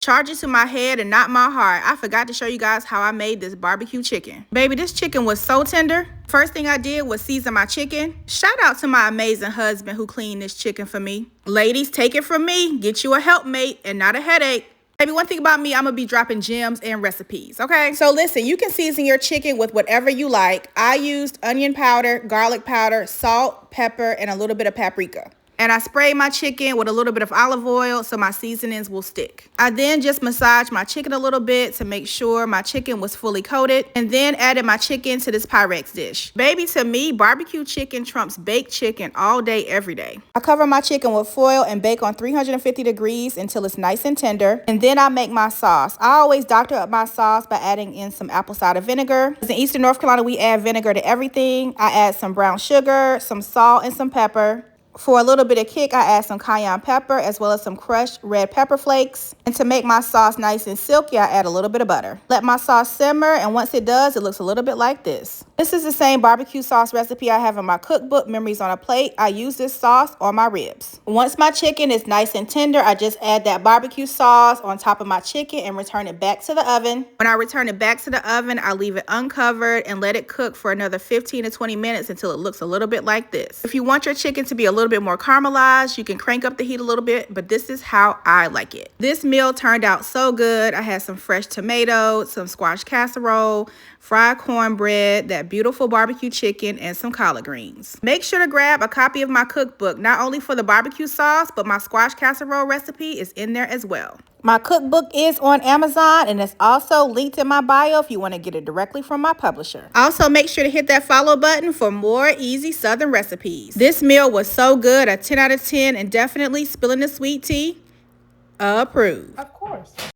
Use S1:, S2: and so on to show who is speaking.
S1: Charge it to my head and not my heart. I forgot to show you guys how I made this barbecue chicken. Baby, this chicken was so tender. First thing I did was season my chicken. Shout out to my amazing husband who cleaned this chicken for me. Ladies, take it from me. Get you a helpmate and not a headache. Baby, one thing about me, I'm going to be dropping gems and recipes, okay? So listen, you can season your chicken with whatever you like. I used onion powder, garlic powder, salt, pepper, and a little bit of paprika. And I sprayed my chicken with a little bit of olive oil so my seasonings will stick. I then just massaged my chicken a little bit to make sure my chicken was fully coated, and then added my chicken to this Pyrex dish. Baby, to me, barbecue chicken trumps baked chicken all day, every day. I cover my chicken with foil and bake on 350 degrees until it's nice and tender. And then I make my sauce. I always doctor up my sauce by adding in some apple cider vinegar. In Eastern North Carolina, we add vinegar to everything. I add some brown sugar, some salt, and some pepper. For a little bit of kick, I add some cayenne pepper as well as some crushed red pepper flakes. And to make my sauce nice and silky, I add a little bit of butter. Let my sauce simmer, and once it does, it looks a little bit like this. This is the same barbecue sauce recipe I have in my cookbook, Memories on a Plate. I use this sauce on my ribs. Once my chicken is nice and tender, I just add that barbecue sauce on top of my chicken and return it back to the oven. When I return it back to the oven, I leave it uncovered and let it cook for another 15 to 20 minutes until it looks a little bit like this. If you want your chicken to be a little bit more caramelized, you can crank up the heat a little bit, but this is how I like it. This meal turned out so good. I had some fresh tomatoes, some squash casserole, fried cornbread, that beautiful barbecue chicken, and some collard greens. Make sure to grab a copy of my cookbook, not only for the barbecue sauce, but my squash casserole recipe is in there as well. My cookbook is on Amazon, and it's also linked in my bio if you want to get it directly from my publisher. Also, make sure to hit that follow button for more easy Southern recipes. This meal was so good, a 10 out of 10, and definitely spilling the sweet tea, approved.
S2: Of course.